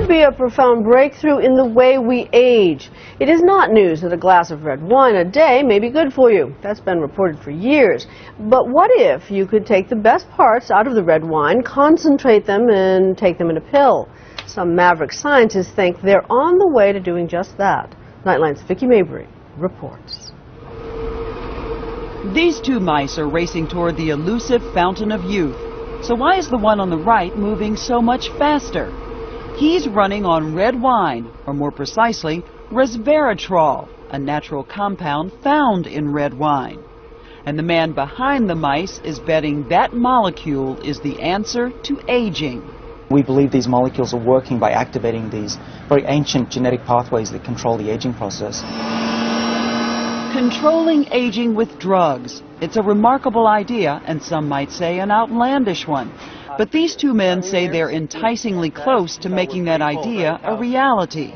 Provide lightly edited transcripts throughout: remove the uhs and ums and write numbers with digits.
could be a profound breakthrough in the way we age. It is not news that a glass of red wine a day may be good for you. That's been reported for years. But what if you could take the best parts out of the red wine, concentrate them, and take them in a pill? Some maverick scientists think they're on the way to doing just that. Nightline's Vicki Mabry reports. These two mice are racing toward the elusive fountain of youth. So why is the one on the right moving so much faster? He's running on red wine, or more precisely, Resveratrol, a natural compound found in red wine. And the man behind the mice is betting that molecule is the answer to aging. We believe these molecules are working by activating these very ancient genetic pathways that control the aging process. Controlling aging with drugs. It's a remarkable idea, and some might say an outlandish one. But these two men say they're enticingly close to making that idea a reality.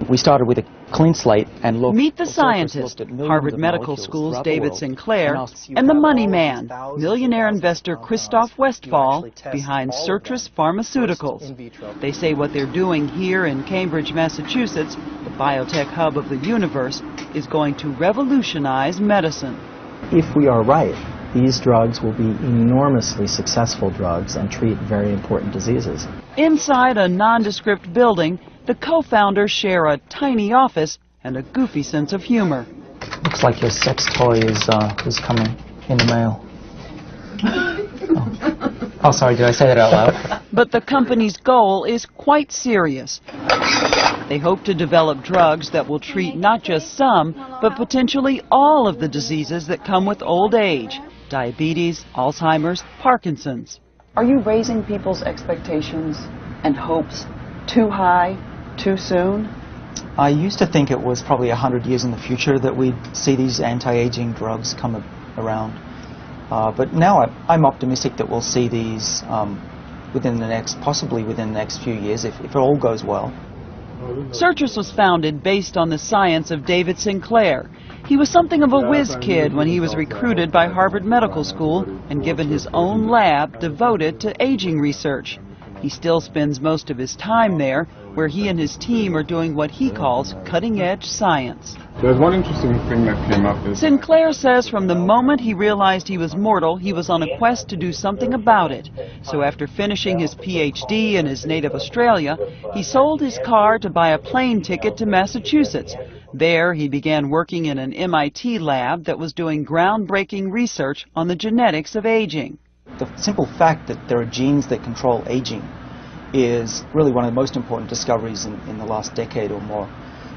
We started with a clean slate and looked. Meet the scientist, Harvard Medical School's David Sinclair, and the money man, millionaire investor Christoph Westphal, behind Citrus Pharmaceuticals. They say what they're doing here in Cambridge, Massachusetts, the biotech hub of the universe, is going to revolutionize medicine. If we are right, these drugs will be enormously successful drugs and treat very important diseases. Inside a nondescript building, the co-founders share a tiny office and a goofy sense of humor. Looks like your sex toy is coming in the mail. Oh, sorry, did I say that out loud? But the company's goal is quite serious. They hope to develop drugs that will treat not just some, but potentially all of the diseases that come with old age. Diabetes, Alzheimer's, Parkinson's. Are you raising people's expectations and hopes too high, too soon? I used to think it was probably 100 years in the future that we'd see these anti-aging drugs come around. But now I'm optimistic that we'll see these possibly within the next few years, if it all goes well. Citrus was founded based on the science of David Sinclair. He was something of a whiz kid when he was recruited by Harvard Medical School and given his own lab devoted to aging research. He still spends most of his time there, where he and his team are doing what he calls cutting-edge science. There's one interesting thing that came up. Sinclair says from the moment he realized he was mortal, he was on a quest to do something about it. So after finishing his PhD in his native Australia, he sold his car to buy a plane ticket to Massachusetts. There, he began working in an MIT lab that was doing groundbreaking research on the genetics of aging. The simple fact that there are genes that control aging is really one of the most important discoveries in the last decade or more.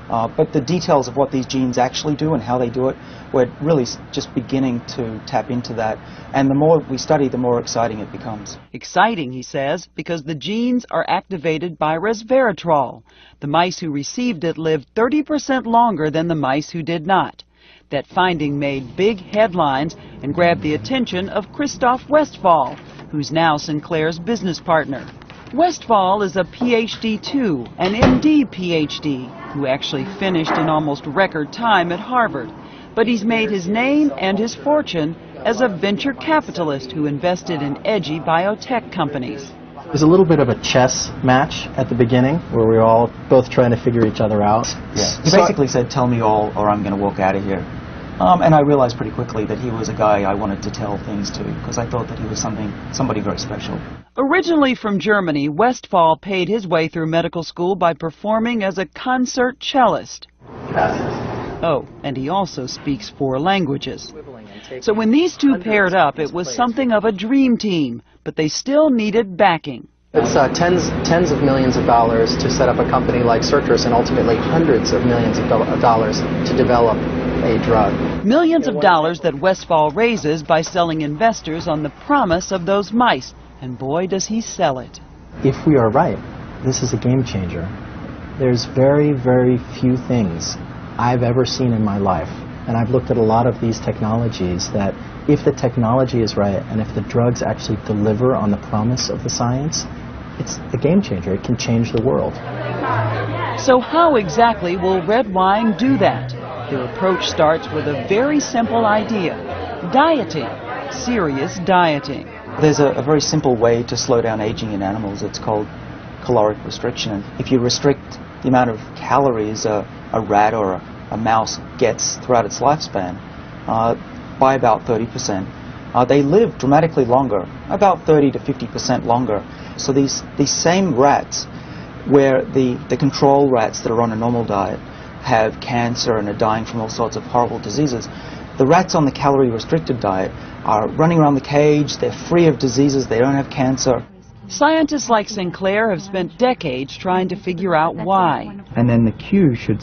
But the details of what these genes actually do and how they do it, we're really just beginning to tap into that. And the more we study, the more exciting it becomes. Exciting, he says, because the genes are activated by resveratrol. The mice who received it lived 30% longer than the mice who did not. That finding made big headlines and grabbed the attention of Christoph Westphal, who's now Sinclair's business partner. Westphal is a PhD too, an MD PhD, who actually finished in almost record time at Harvard. But he's made his name and his fortune as a venture capitalist who invested in edgy biotech companies. There's a little bit of a chess match at the beginning where we're all both trying to figure each other out. Yeah. He basically said, tell me all or I'm going to walk out of here. And I realized pretty quickly that he was a guy I wanted to tell things to because I thought that he was somebody very special. Originally from Germany, Westphal paid his way through medical school by performing as a concert cellist. Oh, and he also speaks 4 languages. So when these two paired up, it was something of a dream team, but they still needed backing. It's tens of millions of dollars to set up a company like Citrus and ultimately hundreds of millions of dollars to develop a drug. Millions of dollars that Westphal raises by selling investors on the promise of those mice. And boy, does he sell it. If we are right, this is a game changer. There's very, very few things I've ever seen in my life, and I've looked at a lot of these technologies, that if the technology is right and if the drugs actually deliver on the promise of the science, it's a game changer. It can change the world. So how exactly will red wine do that? Their approach starts with a very simple idea: dieting, serious dieting. There's a very simple way to slow down aging in animals. It's called caloric restriction. If you restrict the amount of calories a rat or a mouse gets throughout its lifespan by about 30%, they live dramatically longer, about 30 to 50% longer. So these same rats, where the control rats that are on a normal diet have cancer and are dying from all sorts of horrible diseases, the rats on the calorie-restricted diet are running around the cage, they're free of diseases, they don't have cancer. Scientists like Sinclair have spent decades trying to figure out why. And then the Q should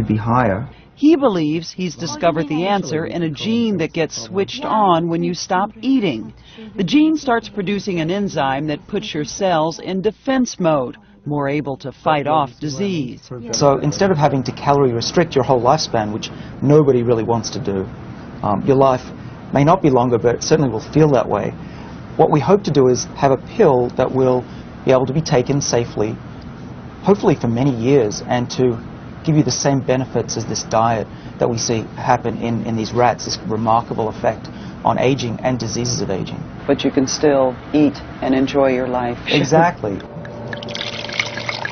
be higher. He believes he's discovered the answer in a gene that gets switched on when you stop eating. The gene starts producing an enzyme that puts your cells in defense mode, more able to fight off disease. So instead of having to calorie restrict your whole lifespan, which nobody really wants to do, your life may not be longer, but it certainly will feel that way. What we hope to do is have a pill that will be able to be taken safely, hopefully for many years, and to give you the same benefits as this diet that we see happen in these rats, this remarkable effect on aging and diseases of aging. But you can still eat and enjoy your life. Exactly.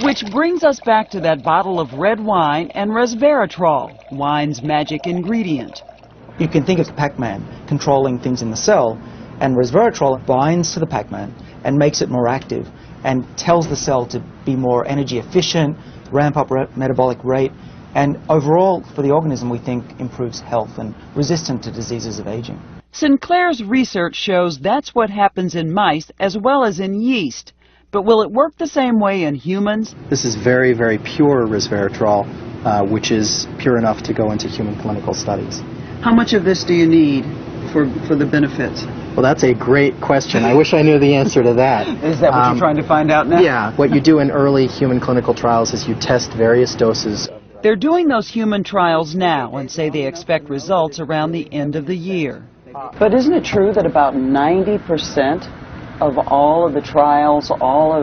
Which brings us back to that bottle of red wine and resveratrol, wine's magic ingredient. You can think of Pac-Man controlling things in the cell, and resveratrol binds to the Pac-Man and makes it more active and tells the cell to be more energy efficient, ramp up metabolic rate, and overall for the organism we think improves health and resistant to diseases of aging. Sinclair's research shows that's what happens in mice as well as in yeast. But will it work the same way in humans? This is very, very pure resveratrol, which is pure enough to go into human clinical studies. How much of this do you need for the benefits? Well, that's a great question. I wish I knew the answer to that. Is that what you're trying to find out now? Yeah. What you do in early human clinical trials is you test various doses. They're doing those human trials now and say they expect results around the end of the year. But isn't it true that about 90% of all of the trials, all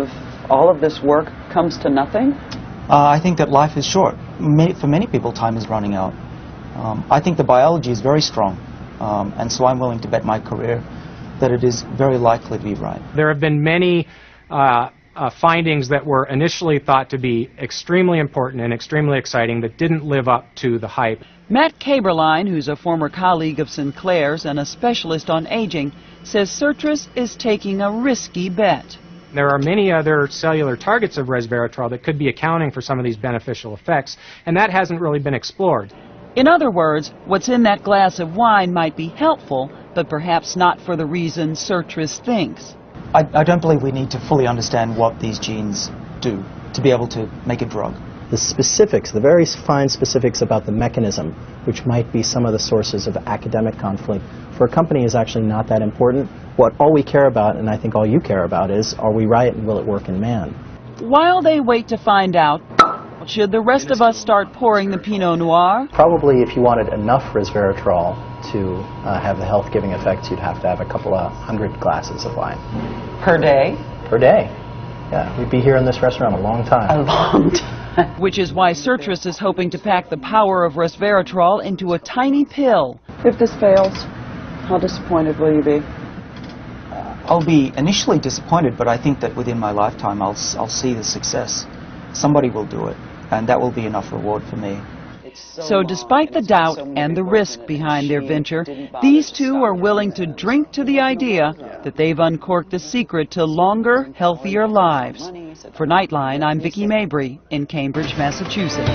of this work comes to nothing? I think that life is short. For many people, time is running out. I think the biology is very strong, and so I'm willing to bet my career that it is very likely to be right. There have been many findings that were initially thought to be extremely important and extremely exciting that didn't live up to the hype. Matt Kaberlein, who's a former colleague of Sinclair's and a specialist on aging, says Citrus is taking a risky bet. There are many other cellular targets of resveratrol that could be accounting for some of these beneficial effects, and that hasn't really been explored. In other words, what's in that glass of wine might be helpful, but perhaps not for the reason Citrus thinks. I don't believe we need to fully understand what these genes do to be able to make a drug. The specifics, the very fine specifics about the mechanism, which might be some of the sources of academic conflict, for a company is actually not that important. All we care about, and I think all you care about, is are we right and will it work in man? While they wait to find out, should the rest of us start pouring the Pinot Noir? Probably if you wanted enough resveratrol to have the health-giving effects, you'd have to have a couple of 100 glasses of wine. Per day? Per day. Yeah, we'd be here in this restaurant a long time. A long time. Which is why Citrus is hoping to pack the power of resveratrol into a tiny pill. If this fails, how disappointed will you be? I'll be initially disappointed, but I think that within my lifetime I'll see the success. Somebody will do it, and that will be enough reward for me. So despite the doubt and the risk behind their venture, these two are willing to drink to the idea that they've uncorked the secret to longer, healthier lives. For Nightline, I'm Vicki Mabry in Cambridge, Massachusetts.